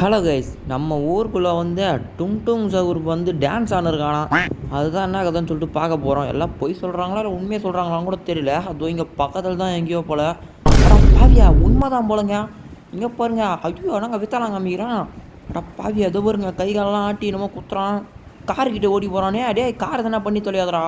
Hello guys, நம்ம ஊருக்குள்ளே வந்து டுங் டுங் சகுருக்கு வந்து டான்ஸ் ஆனிருக்கானா. அதுதான் என்ன கதைன்னு சொல்லிட்டு பார்க்க போகிறோம். எல்லாம் பொய் சொல்கிறாங்களா இல்லை உண்மையை சொல்கிறாங்களான்னு கூட தெரியல. அதுவும் இங்கே பக்கத்தில் தான் எங்கேயோ போல். அடா பாவியா, உண்மை தான் போலங்க. இங்கே பாருங்க, ஐயோ நாங்கள் வித்தாலாம் காமிக்கிறான். அடா பாவியா, எதோ பாருங்க, கை காலெல்லாம் ஆட்டி என்னமோ குத்துறான். கார்கிட்ட ஓடி போகிறானே. அடே கார் தானே பண்ணி தொலையாதரா.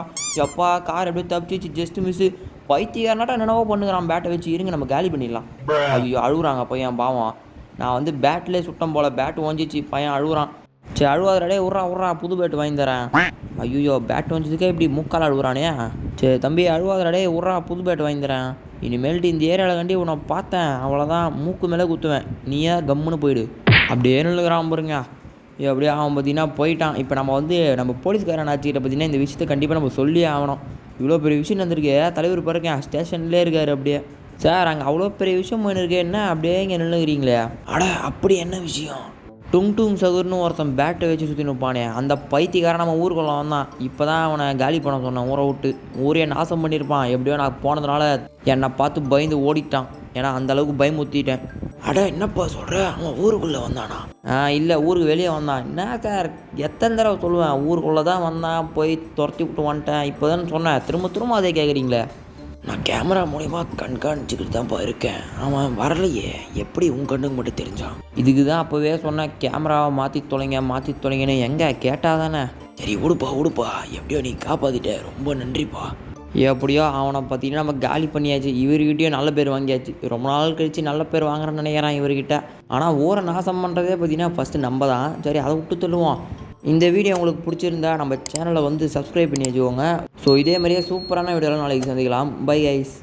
எப்பா கார் எப்படியே தப்பிச்சு ஜஸ்ட் மிஸ்ஸு. பைத்தியாரனாட்டா என்னென்னவோ பண்ணுகிறான் பேட்டை வச்சு. இருங்க நம்ம காலி பண்ணிடலாம். ஐயோ அழுகுறாங்க பையன் பாவம். நான் வந்து பேட்லேயே சுட்டம் போல், பேட் ஓஞ்சிச்சு, பையன் அழுகுறான். சரி அழுவாதடே, விட்றா புது பேட் வாங்கி தரேன். ஐயோ பேட் ஓஞ்சதுக்கே இப்படி மூக்கால் அழுகுறானே. சரி தம்பி அழுவாதடே, விட்றா புது பேட் வாங்கி தரேன். இனிமேல்ட்டு இந்த ஏரியாவில் கண்டி உன்னை பார்த்தேன் அவ்வளோதான், மூக்கு மேலே குத்துவேன். நீயே கம்முன்னு போயிடு. அப்படியே நின்றுக்கிறான் பாருங்க. அப்படியே அவன் பார்த்தீங்கன்னா போயிட்டான். இப்போ நம்ம வந்து நம்ம போலீஸ்காரன் ஆச்சுக்கிட்ட பார்த்தீங்கன்னா இந்த விஷயத்தை கண்டிப்பாக நம்ம சொல்லியே ஆகணும். இவ்வளோ பெரிய விஷயம் நடந்திருக்கு. தலைவர் பாருங்க ஸ்டேஷன்லேயே இருக்கார். அப்படியே சார் அங்கே அவ்வளோ பெரிய விஷயம் பண்ணிருக்கு, என்ன அப்படியே இங்கே நின்றுக்கிறீங்களே. அட அப்படி என்ன விஷயம்? டுங் டுங் சகுர்னு ஒருத்தன் பேட்டை வச்சு சுற்றி நிற்பானே, அந்த பைத்தியக்காரன் நம்ம ஊருக்குள்ள வந்தான். இப்போ தான் அவனை காலி பண்ண சொன்னேன் ஊரை விட்டு. ஊரே நாசம் பண்ணியிருப்பான். எப்படியோ நான் போனதுனால என்னை பார்த்து பயந்து ஓடிட்டான். ஏன்னா அந்தளவுக்கு பயமுத்திட்டேன். அட என்னப்பா சொல்கிற, அவன் ஊருக்குள்ளே வந்தானா? இல்லை ஊருக்கு வெளியே வந்தான். என்ன சார் எத்தனை தடவை சொல்லுவேன், ஊருக்குள்ளே தான் வந்தான், போய் துரத்தி விட்டு வந்துட்டேன். இப்போ தான் சொன்னேன், திரும்ப அதே கேட்குறீங்களே. நான் கேமரா மூலிமா கண்காணிச்சுக்கிட்டு தான்ப்பா இருக்கேன். அவன் வரலையே, எப்படி உன் கண்ணுக்கு மட்டும் தெரிஞ்சான்? இதுக்கு தான் அப்போவே சொன்னேன், கேமராவை மாற்றி தொலைங்கன்னு. எங்கே கேட்டால் தானே. சரி விடுப்பா, எப்படியோ நீ காப்பாற்றிட்ட, ரொம்ப நன்றிப்பா. எப்படியோ அவனை பார்த்தீங்கன்னா நம்ம காலி பண்ணியாச்சு. இவர்கிட்டயும் நல்ல பேர் வாங்கியாச்சு. ரொம்ப நாள் கழித்து நல்ல பேர் வாங்குறேன்னு நினைக்கிறான் இவர்கிட்ட. ஆனால் ஊரை நாசம் பண்ணுறதே பார்த்தீங்கன்னா ஃபஸ்ட்டு நம்ம தான். சரி அதை விட்டு தள்ளுவோம். இந்த வீடியோ உங்களுக்கு பிடிச்சிருந்தா நம்ம சேனலை வந்து சப்ஸ்கிரைப் பண்ணி வச்சுக்கோங்க. ஸோ இதே மாதிரியே சூப்பரான வீடியோலாம் நாளைக்கு சந்திக்கலாம். Bye guys.